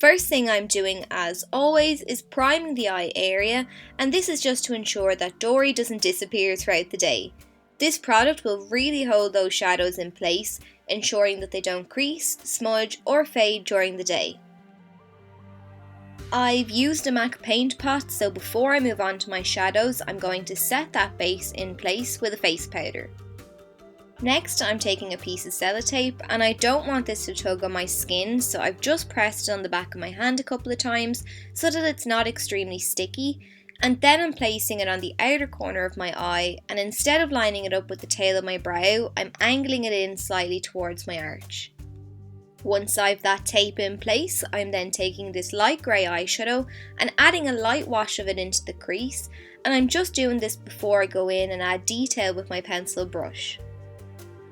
first thing I'm doing, as always, is priming the eye area, and this is just to ensure that Dory doesn't disappear throughout the day. This product will really hold those shadows in place, ensuring that they don't crease, smudge or fade during the day. I've used a MAC paint pot, so before I move on to my shadows, I'm going to set that base in place with a face powder. Next, I'm taking a piece of sellotape, and I don't want this to tug on my skin, so I've just pressed it on the back of my hand a couple of times so that it's not extremely sticky, and then I'm placing it on the outer corner of my eye, and instead of lining it up with the tail of my brow, I'm angling it in slightly towards my arch. Once I've that tape in place, I'm then taking this light grey eyeshadow and adding a light wash of it into the crease, and I'm just doing this before I go in and add detail with my pencil brush.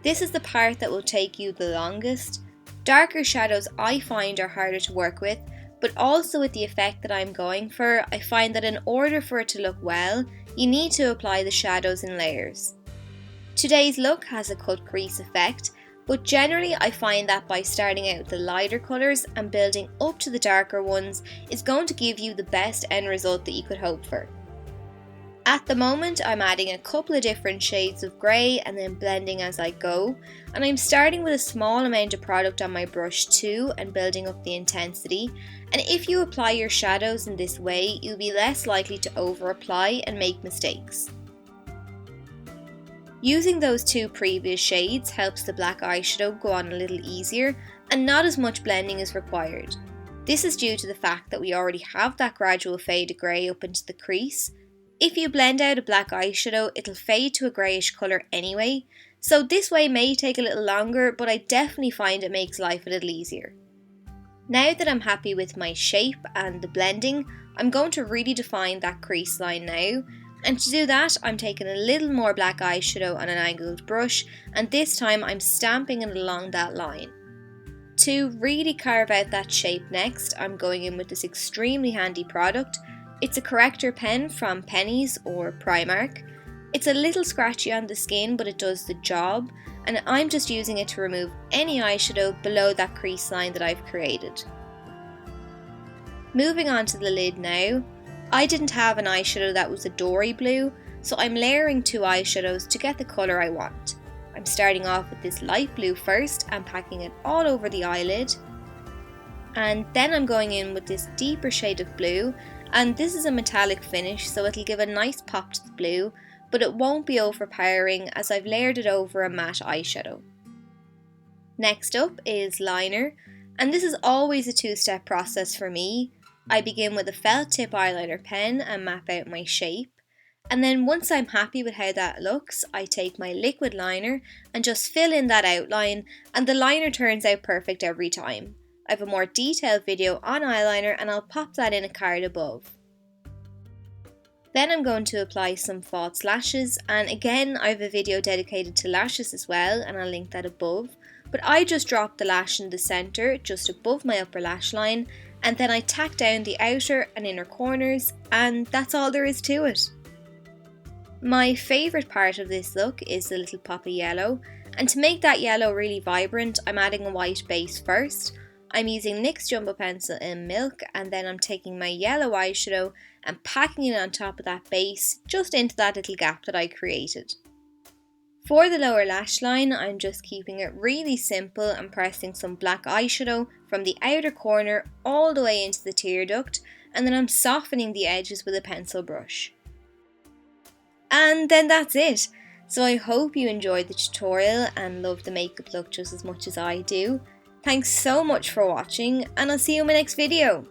This is the part that will take you the longest. Darker shadows I find are harder to work with, but also with the effect that I'm going for, I find that in order for it to look well, you need to apply the shadows in layers. Today's look has a cut crease effect, but generally I find that by starting out with the lighter colours and building up to the darker ones is going to give you the best end result that you could hope for. At the moment, I'm adding a couple of different shades of grey and then blending as I go, and I'm starting with a small amount of product on my brush too and building up the intensity, and if you apply your shadows in this way, you'll be less likely to over apply and make mistakes. Using those two previous shades helps the black eyeshadow go on a little easier and not as much blending is required. This is due to the fact that we already have that gradual fade of grey up into the crease. If you blend out a black eyeshadow, it'll fade to a greyish colour anyway, so this way may take a little longer, but I definitely find it makes life a little easier. Now that I'm happy with my shape and the blending, I'm going to really define that crease line now, and to do that I'm taking a little more black eyeshadow on an angled brush, and this time I'm stamping it along that line. To really carve out that shape next, I'm going in with this extremely handy product. It's a Corrector pen from Penneys or Primark. It's a little scratchy on the skin, but it does the job, and I'm just using it to remove any eyeshadow below that crease line that I've created. Moving on to the lid now, I didn't have an eyeshadow that was a Dory blue, so I'm layering two eyeshadows to get the colour I want. I'm starting off with this light blue first and packing it all over the eyelid, and then I'm going in with this deeper shade of blue, and this is a metallic finish, so it'll give a nice pop to the blue, but it won't be overpowering as I've layered it over a matte eyeshadow. Next up is liner, and this is always a two-step process for me. I begin with a felt tip eyeliner pen and map out my shape, and then once I'm happy with how that looks, I take my liquid liner and just fill in that outline, and the liner turns out perfect every time. I have a more detailed video on eyeliner and I'll pop that in a card above. Then I'm going to apply some false lashes, and again I have a video dedicated to lashes as well and I'll link that above, but I just drop the lash in the centre just above my upper lash line, and then I tack down the outer and inner corners, and that's all there is to it. My favourite part of this look is the little pop of yellow, and to make that yellow really vibrant I'm adding a white base first. I'm using NYX Jumbo Pencil in Milk, and then I'm taking my yellow eyeshadow and packing it on top of that base, just into that little gap that I created. For the lower lash line, I'm just keeping it really simple and pressing some black eyeshadow from the outer corner all the way into the tear duct, and then I'm softening the edges with a pencil brush. And then that's it. So I hope you enjoyed the tutorial and loved the makeup look just as much as I do. Thanks so much for watching, and I'll see you in my next video.